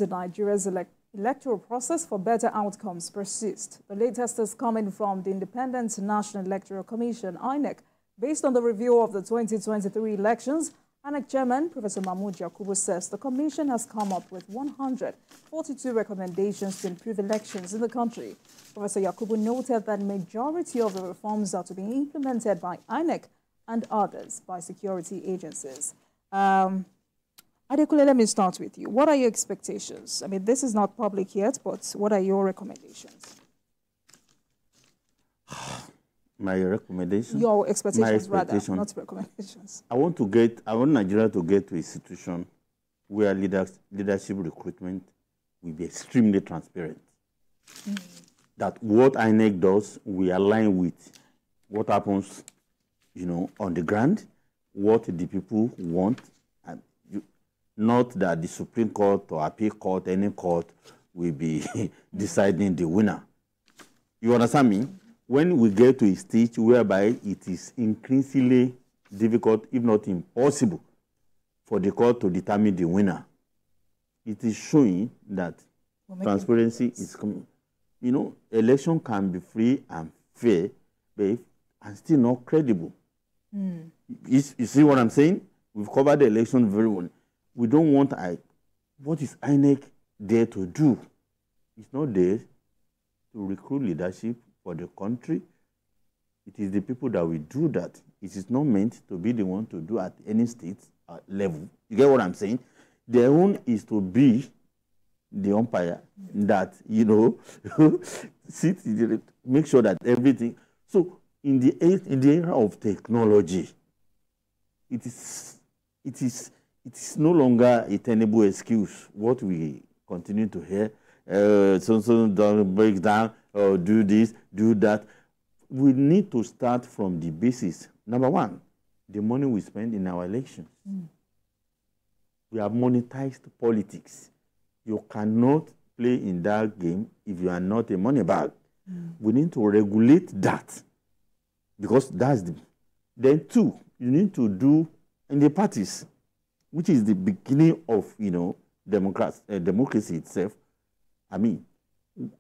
Nigeria's electoral process for better outcomes persist. The latest is coming from the Independent National Electoral Commission, INEC. Based on the review of the 2023 elections, INEC Chairman Professor Mahmood Yakubu says the Commission has come up with 142 recommendations to improve elections in the country. Professor Yakubu noted that majority of the reforms are to be implemented by INEC and others by security agencies. Adekule, let me start with you. What are your expectations? I mean, this is not public yet, but what are your recommendations? My recommendations? Your expectations, rather, not recommendations. I want Nigeria to get to a situation where leadership recruitment will be extremely transparent. That what INEC does, we align with what happens, on the ground, what the people want, and not that the Supreme Court or Appeal Court, any court, will be deciding the winner. You understand me? When we get to a stage whereby it is increasingly difficult, if not impossible, for the court to determine the winner, it is showing that transparency is coming. Election can be free and fair, but and still not credible. You see what I'm saying? We've covered the election very well. We don't want what is INEC there to do? It's not there to recruit leadership for the country. It is the people that will do that. It is not meant to be the one to do at any state level. You get what I'm saying? Their own is to be the umpire that, make sure that everything. So in the era of technology, it is no longer a tenable excuse. What we continue to hear, so breaks down, or do this, do that. We need to start from the basis. Number one, the money we spend in our elections. We have monetized politics. You cannot play in that game if you are not a money bag. We need to regulate that, because that's the. Then two, you need to do in the parties, which is the beginning of democracy itself. I mean,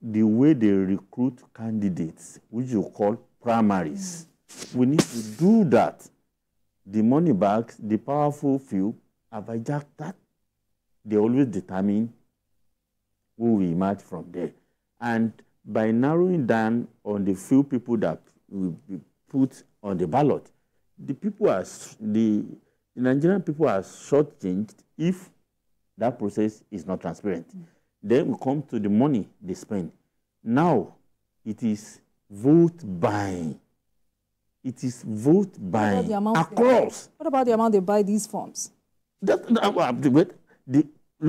the way they recruit candidates, which you call primaries. We need to do that. The money bags, the powerful few, have hijacked that. They always determine who will emerge from there. And by narrowing down on the few people that will be put on the ballot, the Nigerian people are shortchanged if that process is not transparent. Then we come to the money they spend. Now, it is vote buying. It is vote buying across. What about the amount they buy these forms? Look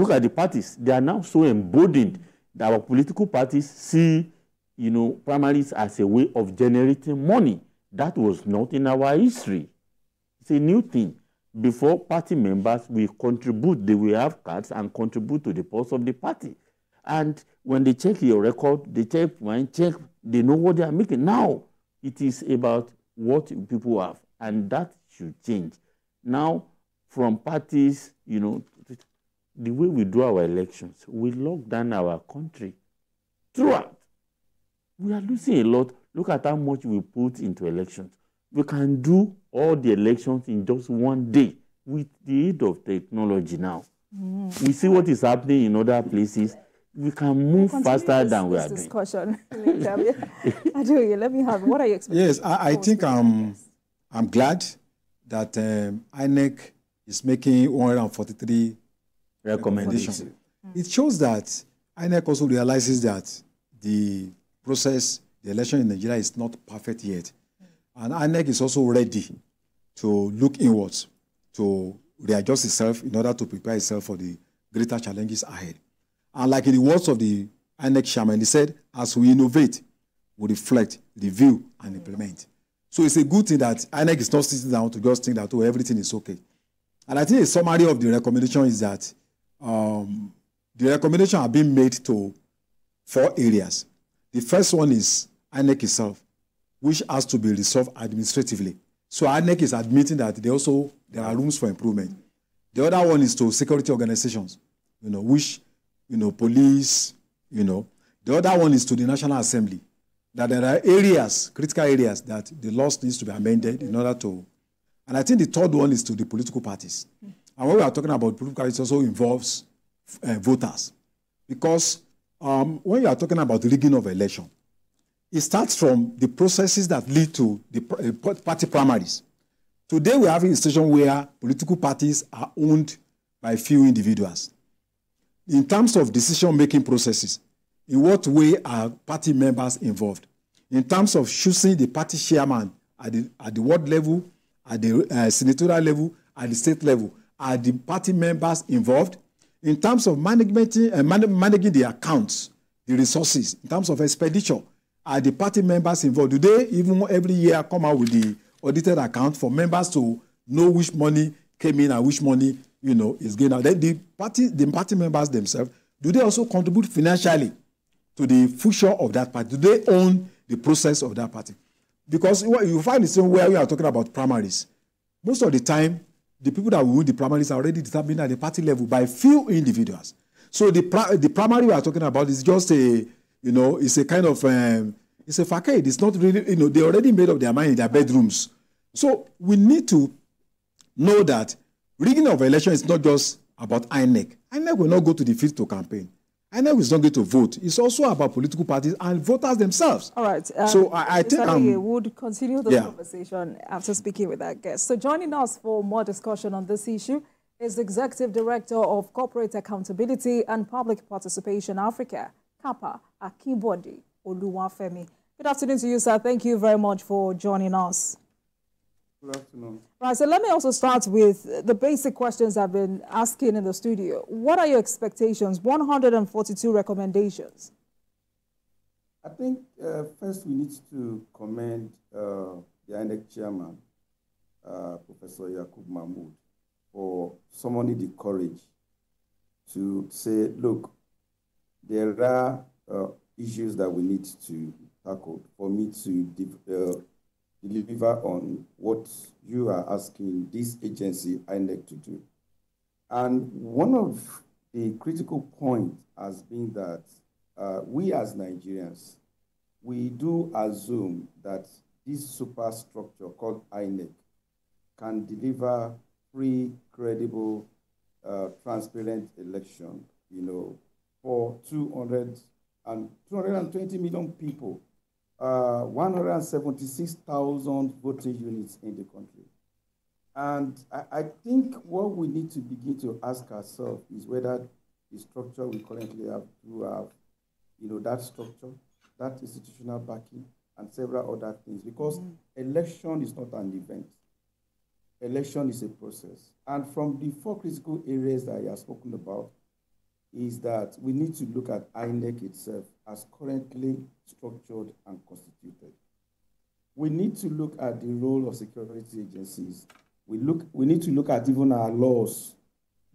at the parties. They are now so emboldened that our political parties see, primaries as a way of generating money. That was not in our history. It's a new thing. Before, party members will contribute. They will have cards and contribute to the pulse of the party. And when they check your record, they check mine, they know what they are making. Now, it is about what people have, and that should change. Now, from parties, the way we do our elections, we lock down our country throughout. We are losing a lot. Look at how much we put into elections. We can do all the elections in just one day with the aid of technology now. We see what is happening in other places. We can move faster than we are doing. Discussion. Let me have. What are your expectations? Yes, I think I'm glad that INEC is making 143 recommendations. It shows that INEC also realizes that the process, the election in Nigeria is not perfect yet. And INEC is also ready to look inwards, to readjust itself in order to prepare itself for the greater challenges ahead. And like in the words of the INEC chairman, he said, as we innovate, we reflect, review, and implement. So it's a good thing that INEC is not sitting down to just think that, everything is okay. And I think a summary of the recommendation is that the recommendations are being made to 4 areas. The first one is INEC itself, which has to be resolved administratively. So INEC is admitting that there are rooms for improvement. The other one is to security organizations, which police, The other one is to the National Assembly, that there are areas, critical areas, that the laws needs to be amended in order to. And I think the third one is to the political parties. And when we are talking about political parties, it also involves voters. Because when you are talking about the rigging of election, it starts from the processes that lead to the party primaries. Today, we have a situation where political parties are owned by few individuals. In terms of decision-making processes, in what way are party members involved? In terms of choosing the party chairman at the ward level, at the senatorial level, at the state level, are the party members involved? In terms of managing the accounts, the resources, in terms of expenditure, are the party members involved? Do they even every year come out with the audited account for members to know which money came in and which money is going out? Then the party members themselves, do they also contribute financially to the future of that party? Do they own the process of that party? Because you find the same where we are talking about primaries. Most of the time, the people that will win the primaries are already determined at the party level by few individuals. So the primary we are talking about is just it's a kind of it's a facade. It's not really, they already made up their mind in their bedrooms. So we need to know that rigging of election is not just about INEC. INEC will not go to the field to campaign. INEC is not going to vote. It's also about political parties and voters themselves. All right. So I think we would continue the conversation after speaking with our guest. So joining us for more discussion on this issue is the Executive Director of Corporate Accountability and Public Participation Africa, CAPA, Akinbode Oluwafemi. Good afternoon to you, sir. Thank you very much for joining us. Good afternoon. Right, so let me also start with the basic questions I've been asking in the studio. What are your expectations? 142 recommendations. I think first we need to commend the INEC chairman, Professor Yakub Mahmoud, for summoning the courage to say, look, there are issues that we need to tackle for me to deliver on what you are asking this agency, INEC, to do. And one of the critical points has been that we as Nigerians, we do assume that this superstructure called INEC can deliver free, credible, transparent election, for 220 million people, 176,000 voting units in the country. And I think what we need to begin to ask ourselves is whether the structure we currently have to have, that structure, that institutional backing, and several other things. Because election is not an event. Election is a process. And from the four critical areas that I have spoken about, is that we need to look at INEC itself as currently structured and constituted. We need to look at the role of security agencies. We need to look at even our laws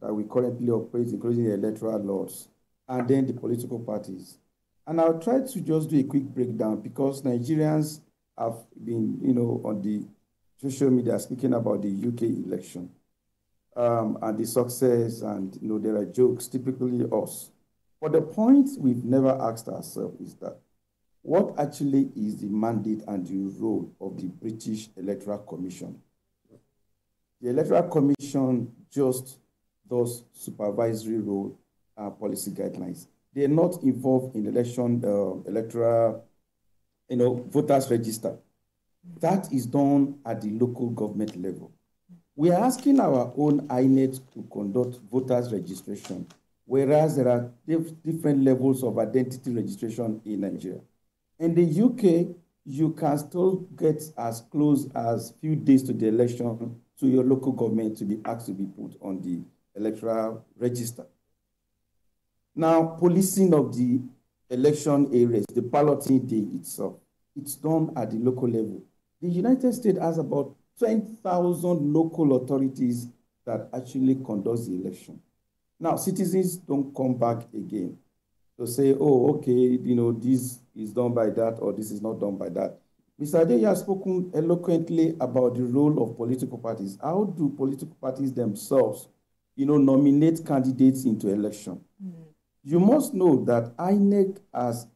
that we currently operate, including the electoral laws, and then the political parties. And I'll try to just do a quick breakdown because Nigerians have been, on the social media speaking about the UK election. And the success, and there are jokes, typically us. But the point we've never asked ourselves is that what actually is the mandate and the role of the British Electoral Commission? The Electoral Commission just does supervisory role and policy guidelines. They are not involved in election, electoral, voters register. That is done at the local government level. We are asking our own INEC to conduct voters registration, whereas there are different levels of identity registration in Nigeria. In the UK, you can still get as close as few days to the election to your local government to be asked to be put on the electoral register. Now, policing of the election areas, the balloting day itself, it's done at the local level. The United States has about 10,000 local authorities that actually conduct the election. Now, citizens don't come back again to say, oh, okay, this is done by that or this is not done by that. Mr. Ade, you have spoken eloquently about the role of political parties. How do political parties themselves, nominate candidates into election? You must know that INEC as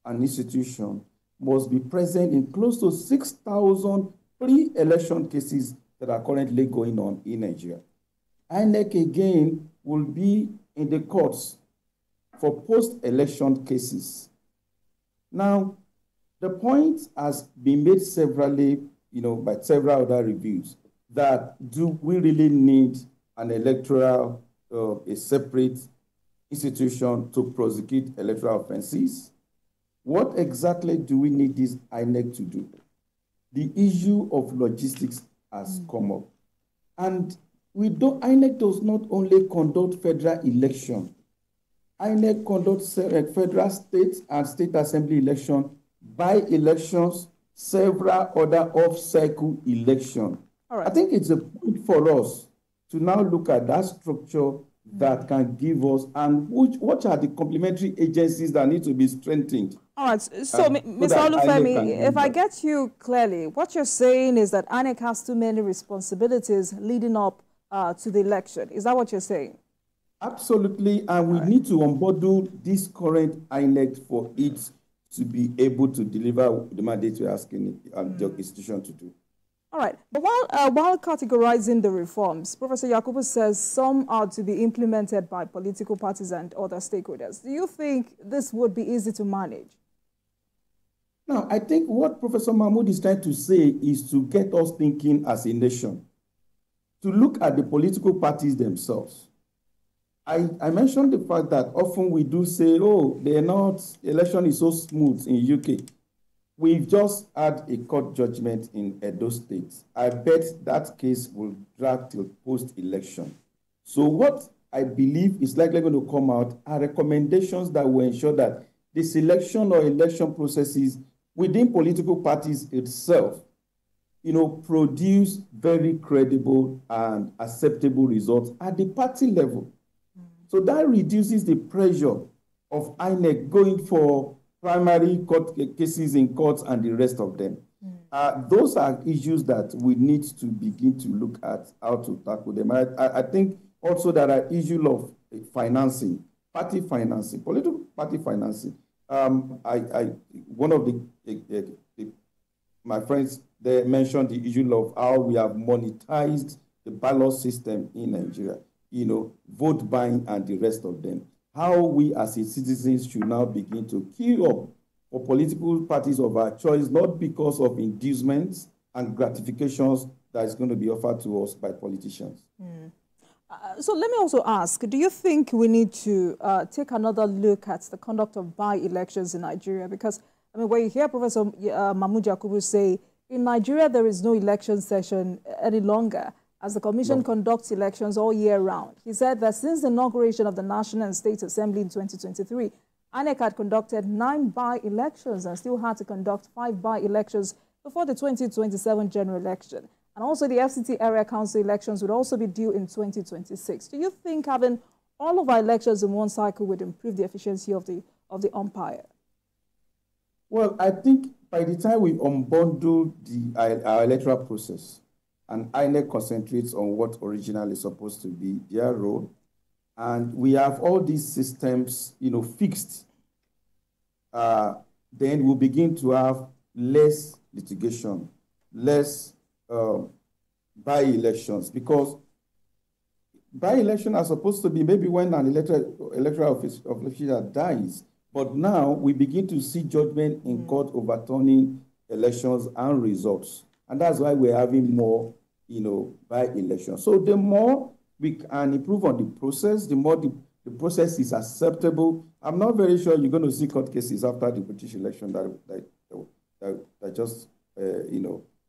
an institution must be present in close to 6,000 pre-election cases that are currently going on in Nigeria. INEC again will be in the courts for post-election cases. Now, the point has been made severally, by several other reviews, that do we really need an electoral, a separate institution to prosecute electoral offenses? What exactly do we need this INEC to do? The issue of logistics has come up. And INEC does not only conduct federal election. INEC conducts federal, state, and state assembly election, by-elections, several other off-cycle elections. Right. I think it's a point for us to now look at that structure that can give us, and what are the complementary agencies that need to be strengthened. All right, so Mr. Olufemi, if I get you clearly, what you're saying is that INEC has too many responsibilities leading up to the election. Is that what you're saying? Absolutely, and we need to unbundle this current INEC for it to be able to deliver the mandate we're asking the institution to do. All right, but while categorizing the reforms, Professor Yakubu says some are to be implemented by political parties and other stakeholders. Do you think this would be easy to manage? Now, I think what Professor Mahmoud is trying to say is to get us thinking as a nation, to look at the political parties themselves. I mentioned the fact that often we do say, oh, election is so smooth in UK. We've just had a court judgment in Edo State. I bet that case will drag till post-election. So what I believe is likely going to come out are recommendations that will ensure that the selection or election processes within political parties itself, produce very credible and acceptable results at the party level. So that reduces the pressure of INEC going for primary court cases in courts and the rest of them. Those are issues that we need to begin to look at how to tackle them. I think also there are issues of financing, party financing, political party financing. One of my friends there mentioned the issue of how we have monetized the ballot system in Nigeria, vote buying and the rest of them. How we as citizens should now begin to queue up for political parties of our choice, not because of inducements and gratifications that is going to be offered to us by politicians. So let me also ask, do you think we need to take another look at the conduct of by-elections in Nigeria? Because, when you hear Professor Mahmoud Yakubu say, in Nigeria there is no election session any longer, as the Commission conducts elections all year round. He said that since the inauguration of the National and State Assembly in 2023, INEC had conducted 9 by-elections and still had to conduct 5 by-elections before the 2027 general election. And also the FCT area council elections would also be due in 2026. Do you think having all of our elections in one cycle would improve the efficiency of the umpire? Well, I think by the time we unbundle our electoral process, and INEC concentrates on what originally is supposed to be their role, and we have all these systems, fixed, then we'll begin to have less litigation, less by-elections, because by-elections are supposed to be maybe when an electoral official dies, but now we begin to see judgment in court overturning elections and results, and that's why we're having more by election. So the more we can improve on the process, the more the process is acceptable. I'm not very sure you're going to see court cases after the British election that just,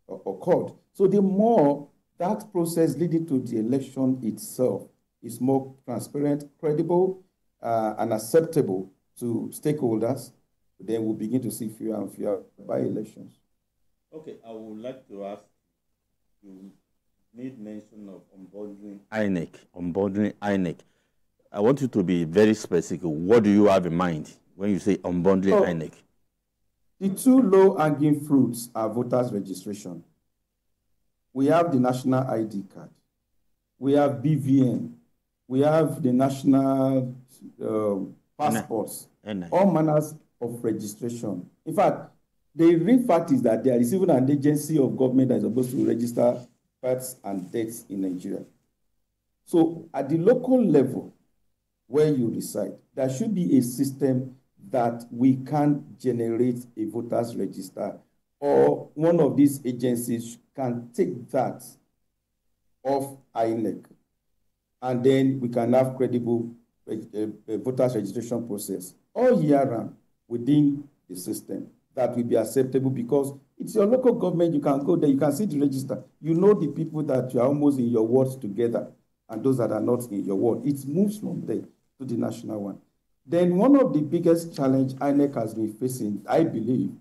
occurred. So the more that process leading to the election itself is more transparent, credible, and acceptable to stakeholders, then we'll begin to see fewer and fewer by-elections. Okay, I would like to ask you, made mention of unbundling INEC. I want you to be very specific. What do you have in mind when you say unbundling INEC? The 2 low-hanging fruits are voters' registration. We have the national ID card. We have BVN. We have the national passports, all manners of registration. In fact, the real fact is that there is even an agency of government that is supposed to register births and deaths in Nigeria. So at the local level where you reside, there should be a system that we can generate a voters register, or one of these agencies can take that off INEC, and then we can have credible voters registration process all year round within the system that will be acceptable, because it's your local government. You can go there, you can see the register. You know the people that you are almost in your wards together and those that are not in your ward. It moves from there to the national one. Then one of the biggest challenge INEC has been facing, I believe,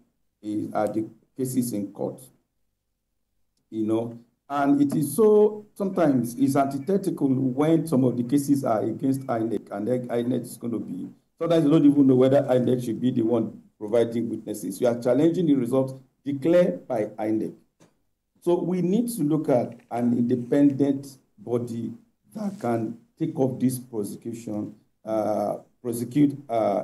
are the cases in court. You know, and it is so, sometimes it's antithetical when some of the cases are against INEC, and then INEC is going to be, sometimes you don't even know whether INEC should be the one providing witnesses. You are challenging the results declared by INEC. So we need to look at an independent body that can take up this prosecution, prosecute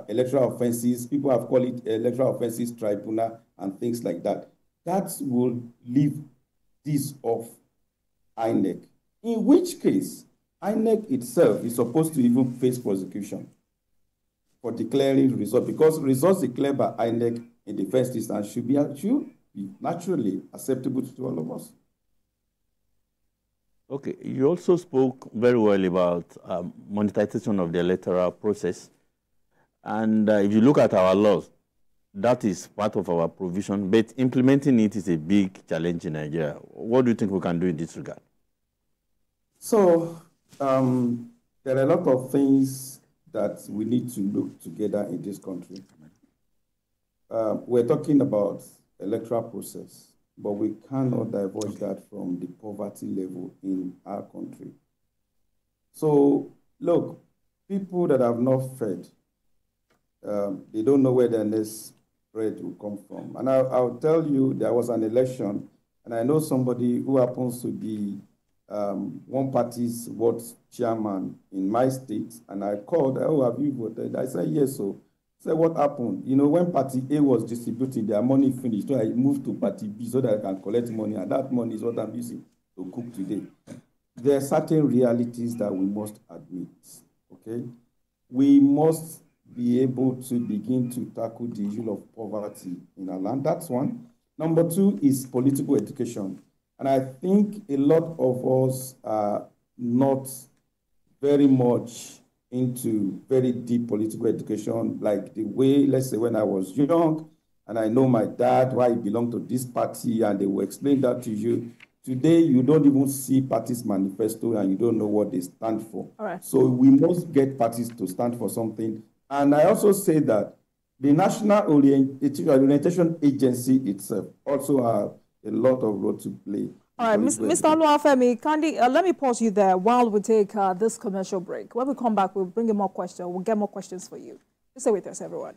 electoral offenses. People have called it electoral offenses tribunal and things like that. That will leave this off INEC, in which case INEC itself is supposed to even face prosecution for declaring results, because results declared by INEC in the first instance should be naturally acceptable to all of us. Okay, you also spoke very well about monetization of the electoral process. And if you look at our laws, that is part of our provision, but implementing it is a big challenge in Nigeria. What do you think we can do in this regard? So there are a lot of things that we need to look together in this country. We're talking about electoral process, but we cannot divulge that from the poverty level in our country. So look, people that have not fed, they don't know where their next bread will come from. And I'll tell you, there was an election, and I know somebody who happens to be one party's ward chairman in my state, and I called, oh, have you voted? I said, yes. So I said, what happened? You know, when party A was distributing their money finished, so I moved to party B so that I can collect money, and that money is what I'm using to cook today. There are certain realities that we must admit, okay? We must be able to begin to tackle the issue of poverty in our land. That's one. Number two is political education. And I think a lot of us are not very much into very deep political education, like the way, let's say, when I was young, and I know my dad, why he belonged to this party, and they will explain that to you. Today, you don't even see parties' manifesto, and you don't know what they stand for. All right. So we must get parties to stand for something. And I also say that the National Orientation Agency itself also have a lot of role to play. All right, Mr. Oluwafemi, kindly, let me pause you there while we take this commercial break. When we come back, we'll bring in more questions. We'll get more questions for you. Stay with us, everyone.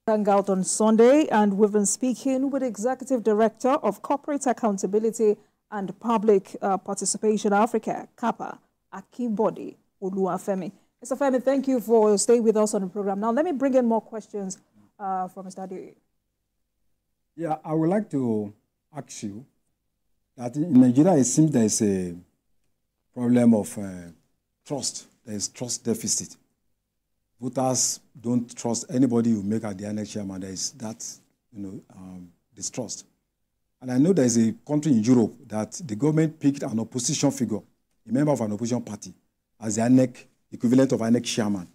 Hang out on Sunday, and we've been speaking with Executive Director of Corporate Accountability and Public Participation Africa, CAPA, Akimbode Oluwafemi. Mr. Femi, thank you for staying with us on the program. Now, let me bring in more questions from Mr. Adeoye. Yeah, I would like to ask you that in Nigeria, it seems there is a problem of trust. There is trust deficit. Voters don't trust anybody who make at the INEC chairman. There is that, distrust. And I know there is a country in Europe that the government picked an opposition figure, a member of an opposition party, as the INEC equivalent of INEC chairman.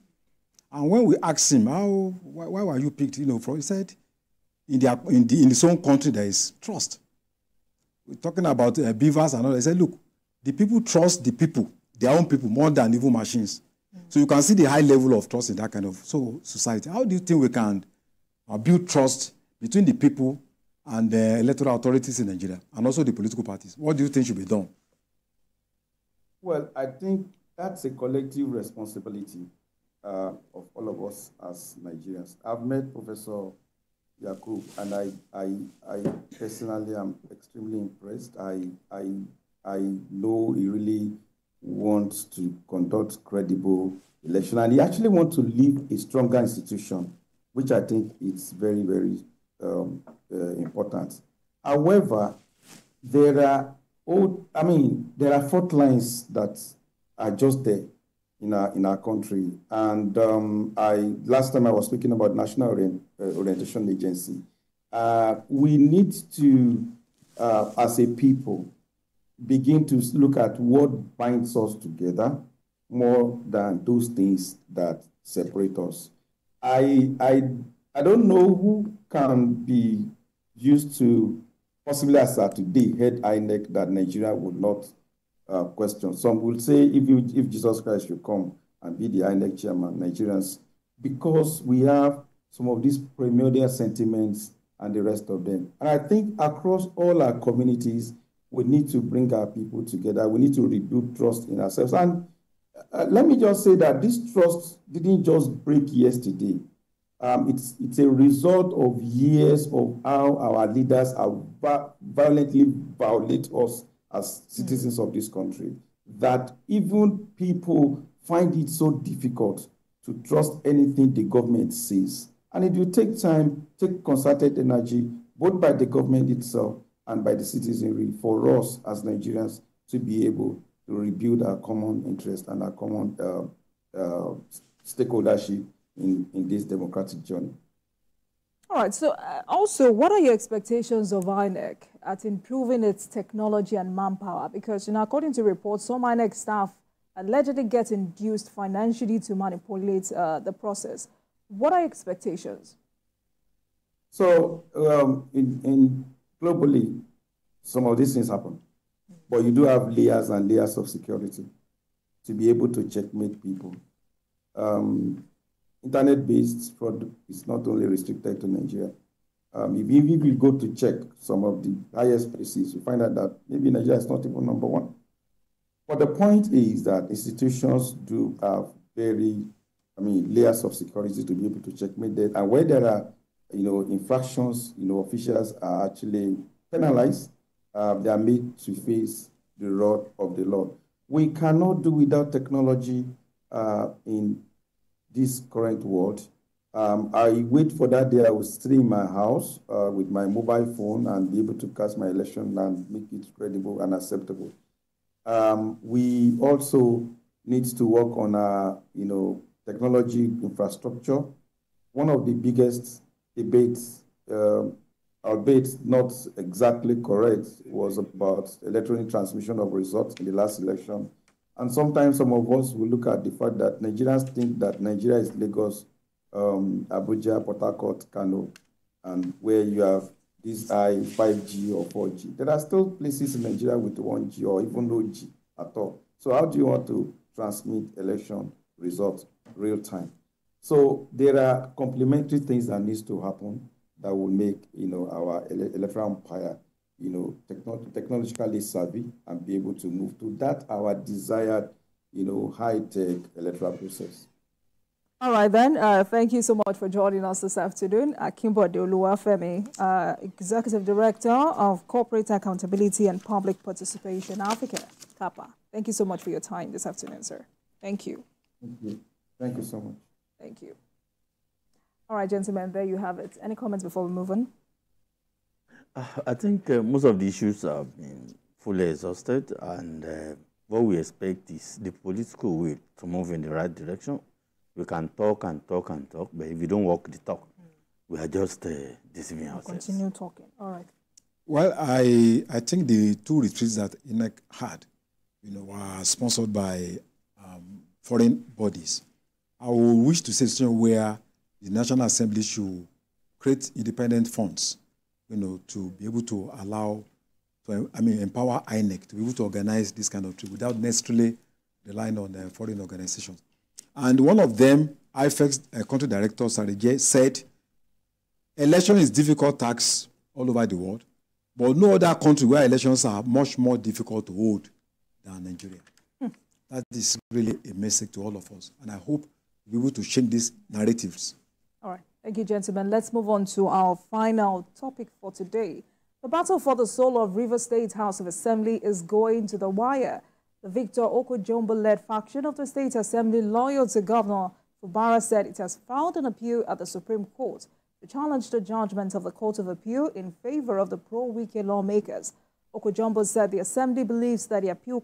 And when we asked him, why were you picked? He said, in his own country there is trust. We're talking about beavers and all. They said, look, the people trust the people, their own people, more than evil machines. So you can see the high level of trust in that kind of society. How do you think we can build trust between the people and the electoral authorities in Nigeria, and also the political parties? What do you think should be done? Well, I think that's a collective responsibility of all of us as Nigerians. I've met Professor Yakub, and I personally am extremely impressed. I know he really wants to conduct credible election, and he actually wants to leave a stronger institution, which I think is very, very important. However, there are fault lines that are just there in our country. And last time I was speaking about National Orientation Agency. We need to, as a people, begin to look at what binds us together more than those things that separate us. I don't know who can be used to, possibly as at today, head INEC that Nigeria would not question. Some will say if Jesus Christ should come and be the INEC chairman, Nigerians, because we have some of these primordial sentiments and the rest of them. And I think across all our communities, we need to bring our people together. We need to rebuild trust in ourselves. And let me just say that this trust didn't just break yesterday. It's a result of years of how our leaders are violently violate us as citizens of this country, that even people find it so difficult to trust anything the government says. And it will take time, take concerted energy, both by the government itself and by the citizenry, for us as Nigerians to be able to rebuild our common interest and our common stakeholdership in this democratic journey. All right, so also, what are your expectations of INEC at improving its technology and manpower? Because, according to reports, some INEC staff allegedly get induced financially to manipulate the process. What are your expectations? So, globally, some of these things happen. But you do have layers and layers of security to be able to checkmate people. Internet-based fraud is not only restricted to Nigeria. If you go to check some of the highest places, you find out that maybe Nigeria is not even number one. But the point is that institutions do have layers of security to be able to checkmate that. And where there are, infractions, officials are actually penalized. They are made to face the wrath of the law. We cannot do without technology in this current world. I wait for that day I will stay in my house with my mobile phone and be able to cast my election and make it credible and acceptable. We also need to work on our, technology infrastructure. One of the biggest debates, albeit not exactly correct, was about electronic transmission of results in the last election. And sometimes some of us will look at the fact that Nigerians think that Nigeria is Lagos, Abuja, Port Harcourt, Kano, and where you have this 5G or 4G. There are still places in Nigeria with 1G or even no G at all. So how do you want to transmit election results real time? So there are complementary things that needs to happen that will make our electoral umpire technologically savvy and be able to move to that our desired high-tech electoral process. All right, then. Thank you so much for joining us this afternoon. Akimbode Oluwafemi, Executive Director of Corporate Accountability and Public Participation Africa, CAPA. Thank you so much for your time this afternoon, sir. Thank you. Thank you. Thank you so much. Thank you. All right, gentlemen, there you have it. Any comments before we move on? I think most of the issues have been fully exhausted, and what we expect is the political will to move in the right direction. We can talk and talk and talk, but if we don't walk the talk, we are just deceiving ourselves. Continue talking. All right. Well, I think the two retreats that INEC had, were sponsored by foreign bodies. I would wish to see a situation where the National Assembly should create independent funds, to be able to empower INEC to be able to organize this kind of trip without necessarily relying on foreign organizations. And one of them, IFEC's country director, Sarije, said, election is difficult task all over the world, but no other country where elections are much more difficult to hold than Nigeria. That is really a message to all of us. And I hope we'll be able to change these narratives. All right. Thank you, gentlemen. Let's move on to our final topic for today. The battle for the soul of Rivers State House of Assembly is going to the wire. The Victor Okojombo-led faction of the State Assembly, loyal to Governor Fubara, said it has filed an appeal at the Supreme Court to challenge the judgment of the Court of Appeal in favor of the pro-Wike lawmakers. Okojombo said the Assembly believes that the appeal